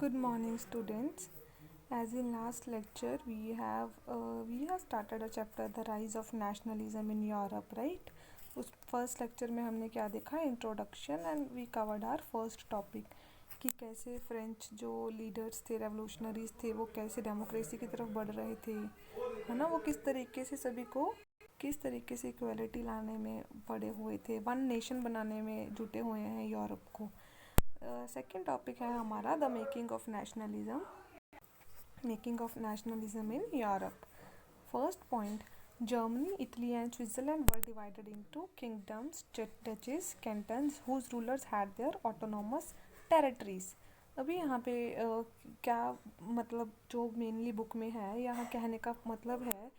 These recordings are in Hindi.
Good morning, students. As in last lecture, we have started a chapter, the rise of nationalism in Europe, right? उस फर्स्ट लेक्चर में हमने क्या देखा, introduction, and we covered our first topic कि कैसे फ्रेंच जो लीडर्स थे, रेवोल्यूशनरीज थे, वो कैसे डेमोक्रेसी की तरफ बढ़ रहे थे, है ना। वो किस तरीके से सभी को किस तरीके से इक्वलिटी लाने में पड़े हुए थे, वन नेशन बनाने में जुटे हुए हैं यूरोप को। सेकेंड टॉपिक है हमारा the making of nationalism in Europe. First point, Germany, Italy and Switzerland were divided into kingdoms, duchies, cantons, whose rulers had their autonomous territories. अभी यहाँ पे क्या मतलब जो मेनली बुक में है, यहाँ कहने का मतलब है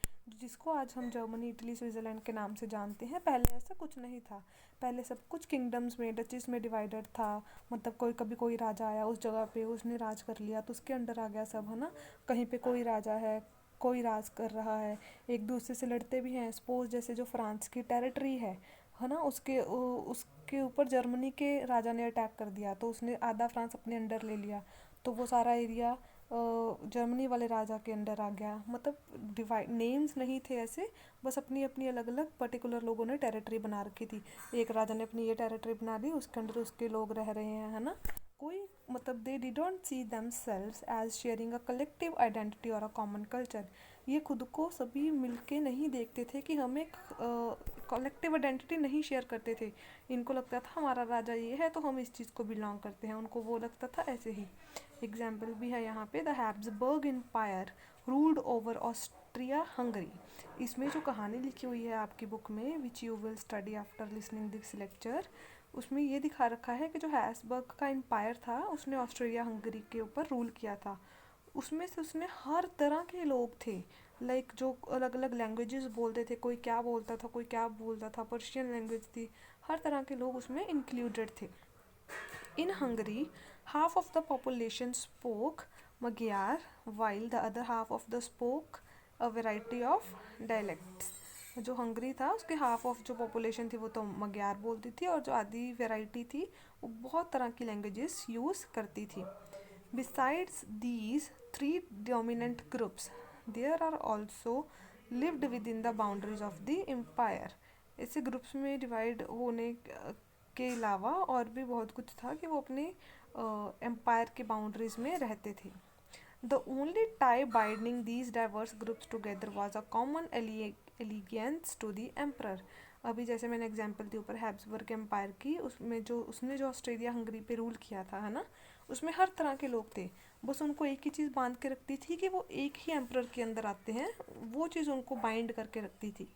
जिसको आज हम जर्मनी, इटली, स्विट्ज़रलैंड के नाम से जानते हैं, पहले ऐसा कुछ नहीं था। पहले सब कुछ किंगडम्स में, डचीज में डिवाइडेड था। मतलब कोई राजा आया उस जगह पे, उसने राज कर लिया तो उसके अंडर आ गया सब, है ना। कहीं पे कोई राजा है, कोई राज कर रहा है, एक दूसरे से लड़ते भी हैं। सपोज जैसे जो फ्रांस की टेरिटरी है ना, उसके ऊपर जर्मनी के राजा ने अटैक कर दिया तो उसने आधा फ्रांस अपने अंडर ले लिया, तो वो सारा एरिया जर्मनी वाले राजा के अंडर आ गया। मतलब डिवाइड नेम्स नहीं थे ऐसे, बस अपनी अपनी अलग अलग पर्टिकुलर लोगों ने टेरिटरी बना रखी थी। एक राजा ने अपनी ये टेरिटरी बना ली, उसके अंदर उसके लोग रह रहे हैं, है ना। कोई मतलब they didn't see themselves as sharing a collective identity और अ कॉमन कल्चर। ये खुद को सभी मिलके नहीं देखते थे कि हम एक कलेक्टिव आइडेंटिटी नहीं शेयर करते थे। इनको लगता था हमारा राजा ये है तो हम इस चीज़ को बिलोंग करते हैं, उनको वो लगता था ऐसे ही। एग्जाम्पल भी है यहाँ पे, the Habsburg empire ruled over Austria Hungary. इसमें जो कहानी लिखी हुई है आपकी बुक में, which you will study after listening this lecture, उसमें ये दिखा रखा है कि जो हैब्सबर्ग का एम्पायर था उसने ऑस्ट्रिया हंगरी के ऊपर रूल किया था। उसमें से उसने हर तरह के लोग थे, लाइक जो अलग अलग लैंग्वेजेस बोलते थे, कोई क्या बोलता था, कोई क्या बोलता था, पर्शियन लैंग्वेज थी, हर तरह के लोग उसमें इंक्लूडेड थे। In Hungary, half of the population spoke Magyar, while the other half of the spoke a variety of dialects. जो हंगरी था उसके हाफ ऑफ जो पॉपुलेशन थी वो तो मग्यार बोलती थी, और जो आधी वेराइटी थी वो बहुत तरह की लैंग्वेजेस यूज़ करती थी। Besides these three dominant groups, there are also lived within the boundaries of the empire. ऐसे ग्रुप्स में डिवाइड होने के अलावा और भी बहुत कुछ था कि वो अपने एम्पायर के बाउंड्रीज में रहते थे। The only tie binding these diverse groups together was a common allegiance to the emperor. अभी जैसे मैंने एग्जांपल दी ऊपर हैब्सबर्ग एम्पायर की, उसमें जो उसने जो ऑस्ट्रेलिया हंगरी पे रूल किया था, है ना, उसमें हर तरह के लोग थे। बस उनको एक ही चीज़ बांध के रखती थी कि वो एक ही एम्परर के अंदर आते हैं, वो चीज़ उनको बाइंड करके रखती थी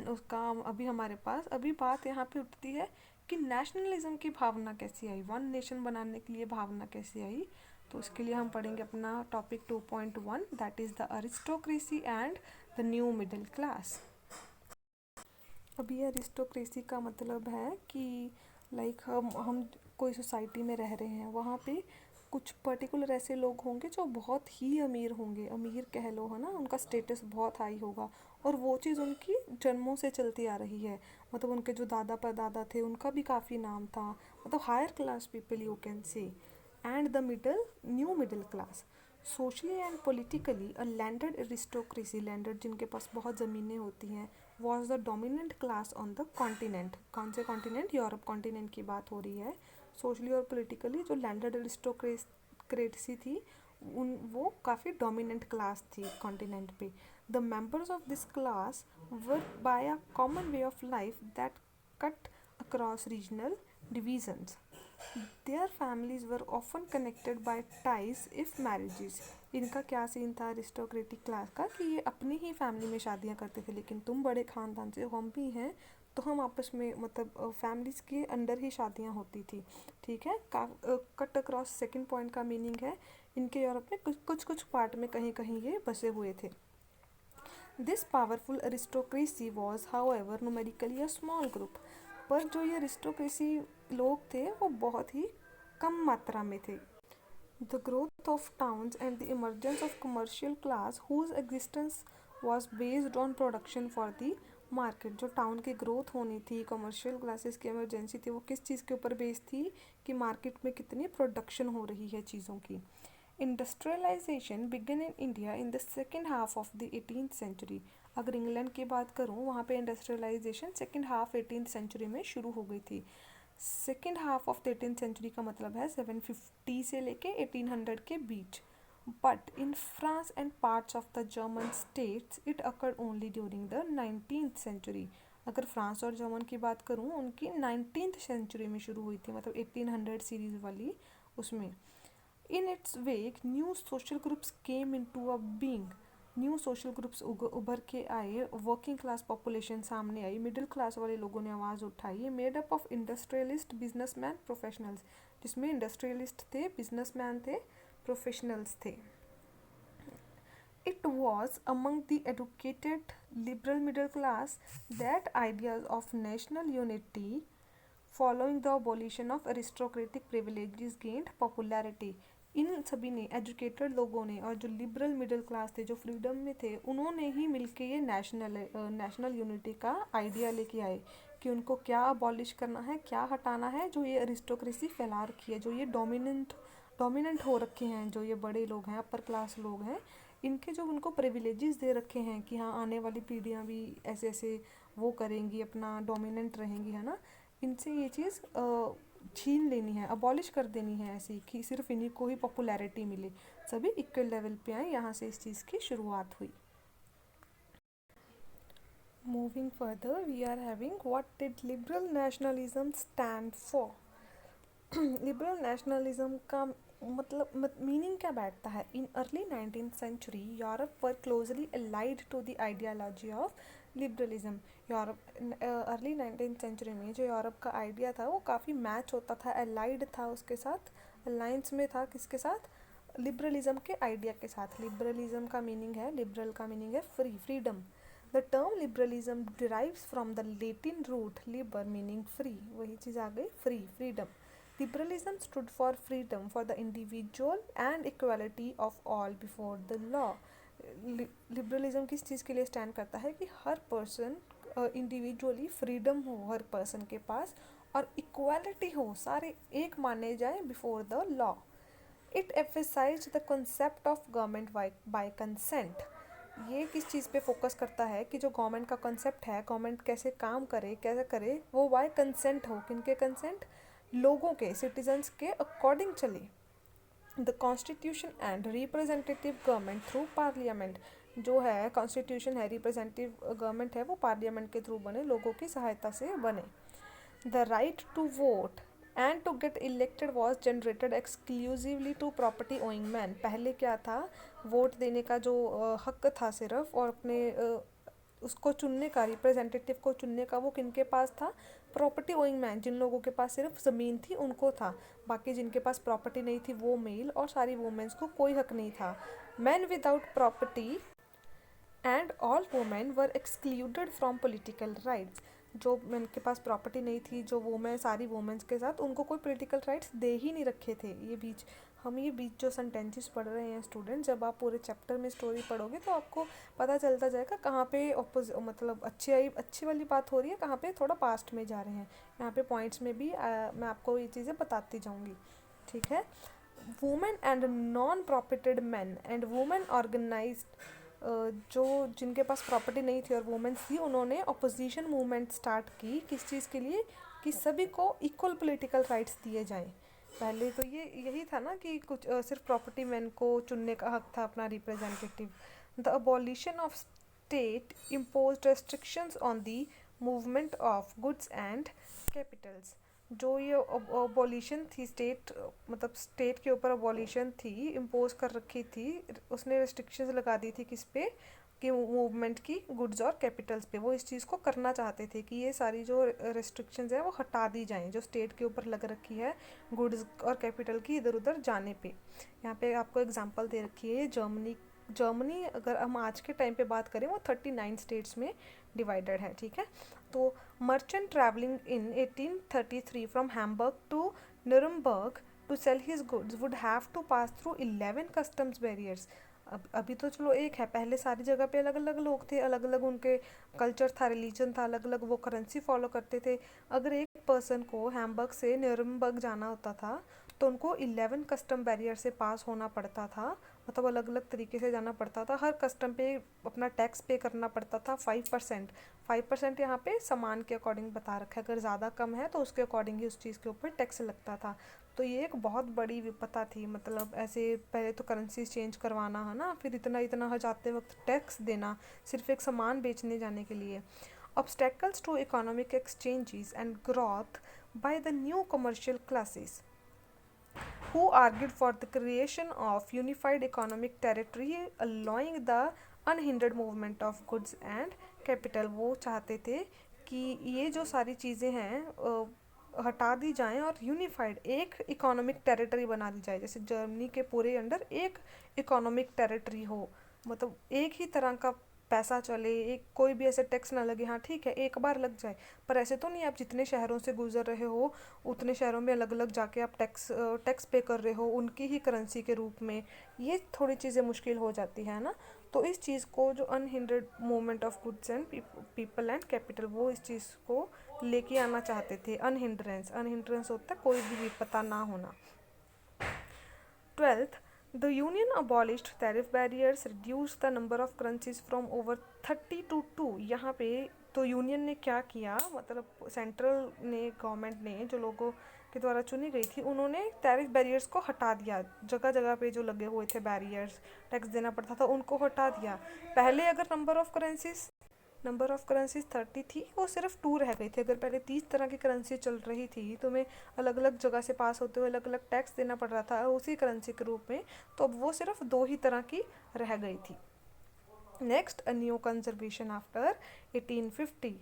उसका। अभी हमारे पास अभी बात यहाँ पे उठती है कि नेशनलिज्म की भावना कैसी आई, वन नेशन बनाने के लिए भावना कैसे आई। तो उसके लिए हम पढ़ेंगे अपना topic 2.1, that is the aristocracy and the new middle class. अभी अरिस्टोक्रेसी का मतलब है कि लाइक हम कोई सोसाइटी में रह रहे हैं, वहाँ पे कुछ पर्टिकुलर ऐसे लोग होंगे जो बहुत ही अमीर होंगे, अमीर कह लो, है ना, उनका स्टेटस बहुत हाई होगा, और वो चीज़ उनकी जन्मों से चलती आ रही है। मतलब उनके जो दादा परदादा थे उनका भी काफ़ी नाम था, मतलब higher class people you can say. And the new middle class, socially and politically a landed aristocracy, landed जिनके पास बहुत ज़मीनें होती हैं, was the dominant class on the continent. कौन से कॉन्टिनेंट? यूरोप कॉन्टिनेंट की बात हो रही है। सोशली और पोलिटिकली जो लैंडेड एरिस्टोक्रेसी थी, वो काफ़ी डोमिनेंट क्लास थी कॉन्टिनेंट पे। The members of this class were by a common way of life that cut across regional divisions. Their families were often connected by ties if marriages. इनका क्या सीन था अरिस्टोक्रेटिक क्लास का कि ये अपनी ही फैमिली में शादियां करते थे, लेकिन तुम बड़े ख़ानदान से हो, हम भी हैं, तो हम आपस में मतलब फैमिलीज़ के अंडर ही शादियां होती थी। ठीक है। कट अक्रॉस सेकंड पॉइंट का मीनिंग है इनके यूरोप में कुछ कुछ पार्ट में कहीं कहीं ये बसे हुए थे। This powerful aristocracy was however numerically a small group. पर जो ये अरिस्टोक्रेसी लोग थे वो बहुत ही कम मात्रा में थे। The growth of towns and the emergence of commercial class whose existence was based on production for the market, जो टाउन की ग्रोथ होनी थी, कमर्शियल क्लासेस की इमरजेंसी थी, वो किस चीज़ के ऊपर बेस्ड थी कि मार्केट में कितनी प्रोडक्शन हो रही है चीज़ों की। Industrialisation began in India in the second half of the 18th century. अगर इंग्लैंड की बात करूँ, वहाँ पे industrialisation second half 18th century में शुरू हो गई थी। Second half of the 18th century का मतलब है 750 से लेके 1800 के बीच। But in France and parts of the German states it occurred only during the 19th century. अगर फ्रांस और जर्मन की बात करूँ, उनकी 19th सेंचुरी में शुरू हुई थी, मतलब 1800 सीरीज़ वाली उसमें। In its wake new social groups came into a being. New social groups उभर के आए, वर्किंग क्लास पॉपुलेशन सामने आई, मिडिल क्लास वाले लोगों ने आवाज़ उठाई। Made up of industrialist, businessman, professionals, जिसमें इंडस्ट्रियलिस्ट थे, बिजनेसमैन थे, प्रोफेशनल्स थे। It was among the educated liberal middle class that ideas of national unity following the abolition of aristocratic privileges gained popularity. इन सभी ने, एजुकेटेड लोगों ने और जो लिबरल मिडिल क्लास थे, जो फ्रीडम में थे, उन्होंने ही मिलके ये नेशनल यूनिटी का आइडिया लेके आए कि उनको क्या अबॉलिश करना है, क्या हटाना है, जो ये अरिस्टोक्रेसी फैला रखी है, जो ये डोमिनेंट हो रखे हैं, जो ये बड़े लोग हैं, अपर क्लास लोग हैं, इनके जो उनको प्रिविलेजेस दे रखे हैं कि हाँ आने वाली पीढ़ियाँ भी ऐसे ऐसे वो करेंगी, अपना डोमिनेंट रहेंगी, है ना। इनसे ये चीज़ छीन लेनी है, अबॉलिश कर देनी है, ऐसी कि सिर्फ इन्हीं को ही पॉपुलैरिटी मिले, सभी इक्वल लेवल पे आए। यहाँ से इस चीज़ की शुरुआत हुई। Moving further, we are having what did liberal nationalism stand for. Liberal nationalism का मतलब मीनिंग क्या बैठता है। In early 19th century Europe were closely allied to the ideology of liberalism. Europe early 19th century में जो यूरोप का आइडिया था वो काफ़ी मैच होता था, अलाइड था उसके साथ, अलाइंस में था, किसके साथ, लिबरलिज्म के आइडिया के साथ। लिबरलिज्म का मीनिंग है, लिबरल का मीनिंग है free, freedom. The term liberalism derives from the Latin root liber meaning free, वही चीज़ आ गई, free, freedom. Liberalism stood for freedom for the individual and equality of all before the law. Liberalism किस चीज़ के लिए स्टैंड करता है कि हर पर्सन इंडिविजुअली फ्रीडम हो हर पर्सन के पास, और इक्वालिटी हो, सारे एक माने जाए before the law. It emphasised the concept of government by consent. ये किस चीज़ पे फोकस करता है कि जो गवर्नमेंट का कंसेप्ट है, गवर्नमेंट कैसे काम करे, कैसे करे, वो बाय कंसेंट हो। किनके कंसेंट, लोगों के, सिटीजन्स के अकॉर्डिंग चले। The constitution and representative government through parliament, जो है कॉन्स्टिट्यूशन है, रिप्रेजेंटेटिव गवर्नमेंट है, वो पार्लियामेंट के थ्रू बने, लोगों की सहायता से बने। The right to vote and to get elected was generated exclusively to property owing man. पहले क्या था, वोट देने का जो हक था सिर्फ, और अपने उसको चुनने का, रिप्रेजेंटेटिव को चुनने का, वो किनके पास था, प्रॉपर्टी ओइंग मैन, जिन लोगों के पास सिर्फ ज़मीन थी उनको था। बाकी जिनके पास प्रॉपर्टी नहीं थी वो मेल, और सारी वुमेन्स को कोई हक नहीं था। Man without property and all women were excluded from political rights. जो मैन के पास प्रॉपर्टी नहीं थी, जो वुमेन, सारी वुमेन्स के साथ उनको कोई पॉलिटिकल राइट्स दे ही नहीं रखे थे। ये बीच जो सेंटेंसेस पढ़ रहे हैं स्टूडेंट, जब आप पूरे चैप्टर में स्टोरी पढ़ोगे तो आपको पता चलता जाएगा कहाँ पे मतलब अच्छी वाली बात हो रही है, कहाँ पे थोड़ा पास्ट में जा रहे हैं। यहाँ पे पॉइंट्स में भी मैं आपको ये चीज़ें बताती जाऊँगी, ठीक है। Women and non propertied men and women organised, जो जिनके पास प्रॉपर्टी नहीं थी और वुमेन्स थी, उन्होंने अपोजिशन मूवमेंट स्टार्ट की। किस चीज़ के लिए, कि सभी को इक्वल पॉलिटिकल राइट्स दिए जाएं। पहले तो ये यही था ना कि कुछ सिर्फ प्रॉपर्टी मैन को चुनने का हक था, अपना representative. The abolition of state imposed restrictions on the movement of goods and Capitals. जो ये अबॉलिशन थी, मतलब स्टेट के ऊपर अबॉलिशन थी, इम्पोज कर रखी थी, उसने रेस्ट्रिक्शंस लगा दी थी किस पे, कि मूवमेंट की, गुड्स और कैपिटल्स पे। वो इस चीज़ को करना चाहते थे कि ये सारी जो रेस्ट्रिक्शंस है वो हटा दी जाएं, जो स्टेट के ऊपर लग रखी है गुड्स और कैपिटल की इधर उधर जाने पे। यहाँ पे आपको एग्जांपल दे रखी है जर्मनी अगर हम आज के टाइम पे बात करें, वो 39 स्टेट्स में डिवाइडेड है, ठीक है। तो merchant travelling in 1833 from Hamburg to Nuremberg to sell his goods would have to pass through 11 customs barriers. अब अभी तो चलो एक है, पहले सारी जगह पे अलग अलग लोग थे, अलग अलग उनके कल्चर था, रिलीजन था, अलग अलग वो करेंसी फॉलो करते थे। अगर एक पर्सन को हैम्बर्ग से न्यूरमबर्ग जाना होता था तो उनको 11 कस्टम बैरियर से पास होना पड़ता था, मतलब अलग अलग तरीके से जाना पड़ता था। हर कस्टम पे अपना टैक्स पे करना पड़ता था 5%। 5% यहाँ पे सामान के अकॉर्डिंग बता रखा है, अगर ज़्यादा कम है तो उसके अकॉर्डिंग ही उस चीज़ के ऊपर टैक्स लगता था। तो ये एक बहुत बड़ी विपत्ता थी, मतलब ऐसे पहले तो करेंसी चेंज करवाना है ना, फिर इतना इतना जाते वक्त टैक्स देना सिर्फ एक सामान बेचने जाने के लिए। Obstacles to economic exchanges and growth by the new commercial classes who argued for the creation of unified economic territory allowing the unhindered movement of goods and capital। वो चाहते थे कि ये जो सारी चीज़ें हैं हटा दी जाएं और यूनिफाइड एक इकोनॉमिक टेरिटरी बना दी जाए, जैसे जर्मनी के पूरे अंडर एक इकोनॉमिक टेरिटरी हो, मतलब एक ही तरह का पैसा चले, एक कोई भी ऐसे टैक्स ना लगे। हाँ ठीक है, एक बार लग जाए, पर ऐसे तो नहीं आप जितने शहरों से गुजर रहे हो उतने शहरों में अलग अलग जाके आप टैक्स पे कर रहे हो उनकी ही करेंसी के रूप में। ये थोड़ी चीज़ें मुश्किल हो जाती है ना। तो इस चीज़ को जो unhindered movement of goods and people and capital, वो इस चीज़ को लेके आना चाहते थे। अनहिंड्रेंस, अनहिंड्रेंस होता है कोई भी विपत्ता ना होना। 12th, the union abolished tariff barriers, reduced the number of currencies from over 30 to 2। यहाँ पे तो यूनियन ने क्या किया, मतलब सेंट्रल ने, गवर्नमेंट ने जो लोगों के द्वारा चुनी गई थी, उन्होंने टैरिफ बैरियर्स को हटा दिया। जगह जगह पे जो लगे हुए थे बैरियर्स, टैक्स देना पड़ता था, उनको हटा दिया। पहले अगर नंबर ऑफ करेंसीज 30 थी, वो सिर्फ 2 रह गई थी। अगर पहले 30 तरह की करेंसी चल रही थी, तुम्हें अलग अलग जगह से पास होते हुए अलग अलग टैक्स देना पड़ रहा था उसी करेंसी के रूप में, तो अब वो सिर्फ 2 ही तरह की रह गई थी। Next, a new conservation after 1850।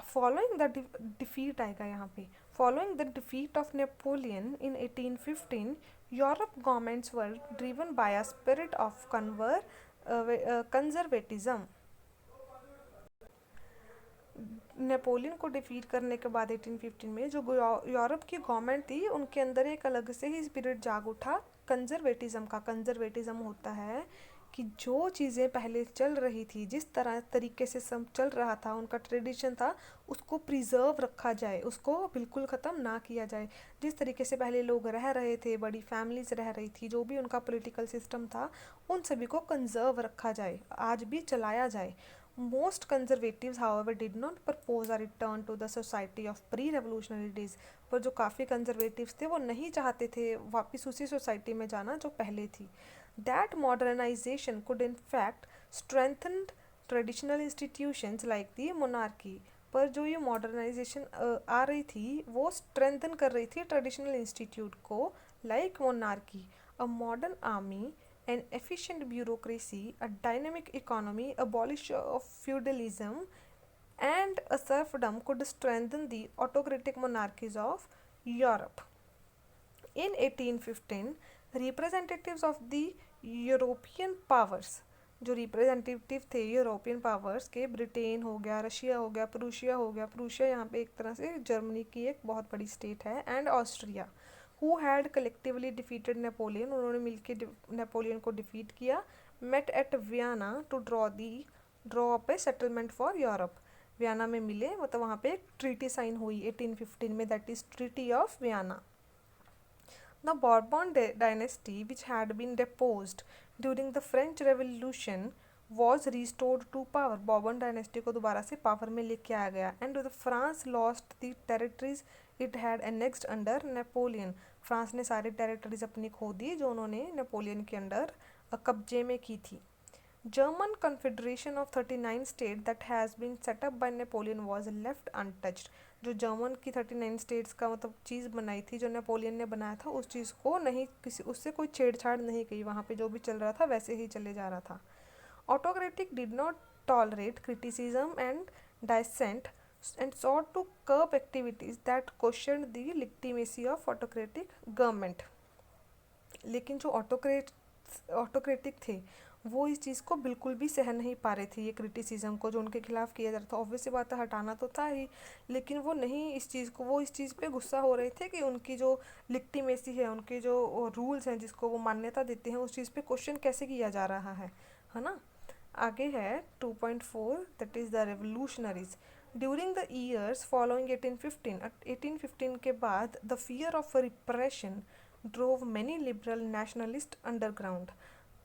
Following the defeat आएगा यहाँ पे। Following the defeat of Napoleon in 1815, Europe governments were driven by a spirit of conservatism. Napoleon को डिफीट करने के बाद 1815 में जो यूरोप की गवर्नमेंट थी उनके अंदर एक अलग से ही स्पिरिट जाग उठा कंजर्वेटिज्म का। कंजर्वेटिज्म होता है कि जो चीज़ें पहले चल रही थी, जिस तरह तरीके से सब चल रहा था, उनका ट्रेडिशन था, उसको प्रिजर्व रखा जाए, उसको बिल्कुल ख़त्म ना किया जाए। जिस तरीके से पहले लोग रह रहे थे, बड़ी फैमिलीज रह रही थी, जो भी उनका पॉलिटिकल सिस्टम था, उन सभी को कंजर्व रखा जाए, आज भी चलाया जाए। Most conservatives, however, did not propose a return to the society of pre-revolutionary days। पर जो काफ़ी कंजर्वेटिव्स थे वो नहीं चाहते थे वापस उसी सोसाइटी में जाना जो पहले थी। That modernization could in fact strengthen traditional institutions like the monarchy। पर जो ये मॉडर्नाइजेशन आ रही थी वो स्ट्रेंथन कर रही थी ट्रेडिशनल इंस्टीट्यूट को, like monarchy, a modern army, an efficient bureaucracy, a dynamic economy, abolish of feudalism, and a serfdom could strengthen the autocratic monarchies of Europe। In 1815, representatives of the European powers, जो रिप्रेजेंटेटिव थे यूरोपियन पावर्स के, ब्रिटेन हो गया, रशिया हो गया, प्रूशिया हो गया, प्रूशिया यहाँ पे एक तरह से जर्मनी की एक बहुत बड़ी स्टेट है, and Austria, who had collectively defeated Napoleon, उन्होंने मिलकर नेपोलियन को डिफीट किया। Met at Vienna to draw up a settlement for Europe. Vienna में मिले, मतलब वहाँ पे एक ट्रीटी साइन हुई 1815 में, that is treaty of Vienna. The Bourbon dynasty, which had been deposed during the French Revolution, was restored to power। Bourbon dynasty को दोबारा से पावर में लेके आया गया। And France lost the territories it had annexed under Napoleon. France ने सारी टेरिटरीज अपनी खो दी जो उन्होंने नेपोलियन के अंडर कब्जे में की थी। German Confederation of 39 states that has been set up by Napoleon was left untouched। जो जर्मन की 39 स्टेट्स का मतलब चीज़ बनाई थी, जो नेपोलियन ने बनाया था, उस चीज़ को नहीं, किसी उससे कोई छेड़छाड़ नहीं की, वहाँ पे जो भी चल रहा था वैसे ही चले जा रहा था। Autocratic did not tolerate criticism and dissent and sought to curb activities that questioned the legitimacy of autocratic government। लेकिन जो ऑटोक्रेटिक थे वो इस चीज़ को बिल्कुल भी सहन नहीं पा रहे थे, ये क्रिटिसिज्म को जो उनके खिलाफ किया जा रहा था। ऑब्वियस सी बात है, हटाना तो था ही, लेकिन वो नहीं इस चीज़ को, वो इस चीज़ पे गुस्सा हो रहे थे कि उनकी जो लिक्टिमेसी है, उनके जो रूल्स हैं जिसको वो मान्यता देते हैं, उस चीज़ पे क्वेश्चन कैसे किया जा रहा है ना। आगे है 2.4, that is the revolutionaries. During the years following 1815, 1815 के बाद the fear of repression drove many liberal nationalist underground,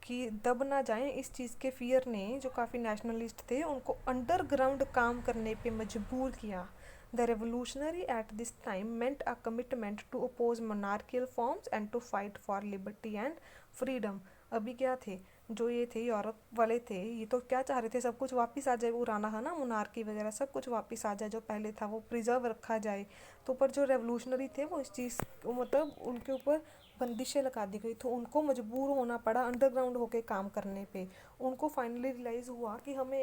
कि दब ना जाएं इस चीज़ के फियर ने जो काफ़ी नेशनलिस्ट थे उनको अंडरग्राउंड काम करने पे मजबूर किया। The revolutionary at this time meant a commitment to oppose monarchial forms and to fight for liberty and freedom. अभी क्या थे, जो ये थे यूरोप वाले थे, ये तो क्या चाह रहे थे, सब कुछ वापस आ जाए, पुराना है ना, मोनार्की वगैरह सब कुछ वापस आ जाए, जो पहले था वो प्रिजर्व रखा जाए। तो पर जो रेवोल्यूशनरी थे वो इस चीज़ मतलब उनके ऊपर बंदिशें लगा दी गई, तो उनको मजबूर होना पड़ा अंडरग्राउंड होके काम करने पे। उनको फाइनली रियलाइज़ हुआ कि हमें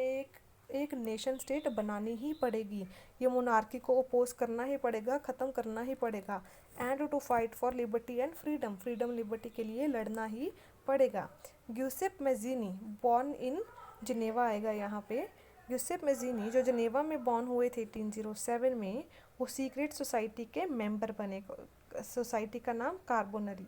एक नेशन स्टेट बनानी ही पड़ेगी, ये मोनार्की को अपोज करना ही पड़ेगा, ख़त्म करना ही पड़ेगा, and to fight for liberty and freedom, freedom liberty के लिए लड़ना ही पड़ेगा। Giuseppe Mazzini born in Geneva आएगा यहाँ पे। ग्यूसेप मैज़ीनी जो जिनेवा में बॉर्न हुए थे 1807 में, वो सीक्रेट सोसाइटी के मेंबर बने। सोसाइटी का नाम Carbonari.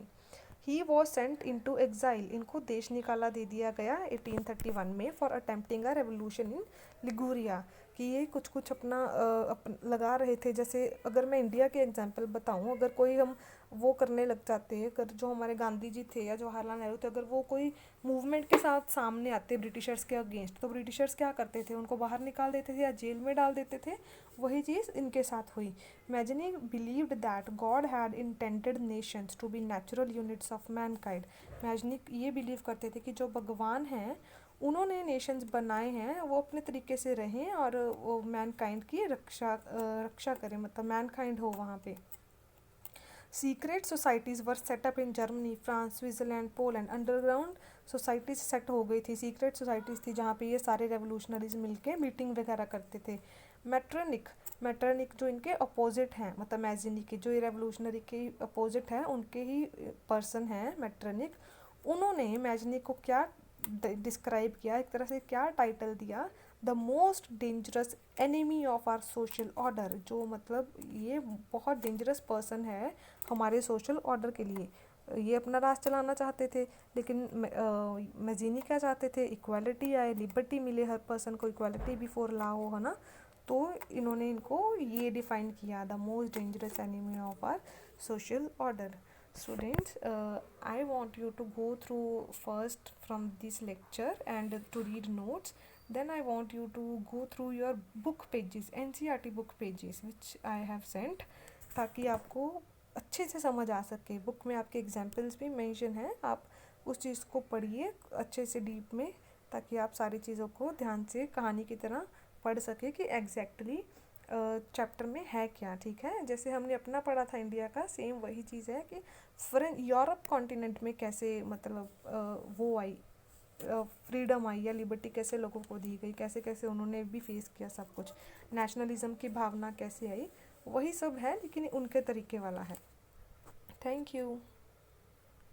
He was sent into exile, इनको देश निकाला दे दिया गया 1831 में for attempting a revolution in Liguria, कि ये कुछ कुछ अपना लगा रहे थे। जैसे अगर मैं इंडिया के एग्जांपल बताऊं, अगर कोई हम वो करने लग जाते हैं, अगर जो हमारे गांधी जी थे या जवाहरलाल नेहरू थे, अगर वो कोई मूवमेंट के साथ सामने आते ब्रिटिशर्स के अगेंस्ट, तो ब्रिटिशर्स क्या करते थे, उनको बाहर निकाल देते थे या जेल में डाल देते थे। वही चीज़ इनके साथ हुई। Mazzini believed that God had intended nations to be natural units of mankind. Mazzini ये बिलीव करते थे कि जो भगवान हैं उन्होंने नेशंस बनाए हैं, वो अपने तरीके से रहें और वो मैनकाइंड की रक्षा करें, मतलब मैनकाइंड हो वहाँ पे। Secret societies were set up in Germany, France, Switzerland, Poland. Underground societies set हो गई थी, सीक्रेट सोसाइटीज़ थी जहाँ पे ये सारे रेवोल्यूशनरीज मिलके मीटिंग वगैरह करते थे। मैट्रनिक, मैट्रनिक जो इनके अपोजिट हैं, मतलब मैजिनी के जो ये रेवोल्यूशनरी के अपोजिट हैं, उनके ही पर्सन हैं मैट्रनिक। उन्होंने मैजिनी को क्या डिस्क्राइब किया, एक तरह से क्या टाइटल दिया, the most dangerous enemy of our social order, जो मतलब ये बहुत डेंजरस पर्सन है हमारे सोशल ऑर्डर के लिए। ये अपना राज चलाना चाहते थे, लेकिन मैजीनी क्या चाहते थे, इक्वालिटी आए, लिबर्टी मिले, हर पर्सन को इक्वालिटी बिफोर लॉ हो, है ना। तो इन्होंने इनको ये डिफाइन किया, the most dangerous enemy of our social order. Students, I want you to go through first from this lecture and to read notes. Then I want you to go through your book pages, NCERT book pages which I have sent, ताकि आपको अच्छे से समझ आ सके। बुक में आपके एग्जाम्पल्स भी मेंशन हैं, आप उस चीज़ को पढ़िए अच्छे से डीप में, ताकि आप सारी चीज़ों को ध्यान से कहानी की तरह पढ़ सके कि एग्जैक्टली चैप्टर में है क्या। ठीक है, जैसे हमने अपना पढ़ा था इंडिया का, सेम वही चीज़ है कि यूरोप कॉन्टिनेंट में कैसे मतलब वो आई, फ्रीडम आई या लिबर्टी कैसे लोगों को दी गई, कैसे कैसे उन्होंने भी फेस किया सब कुछ, नेशनलिज्म की भावना कैसे आई, वही सब है लेकिन उनके तरीके वाला है। Thank you.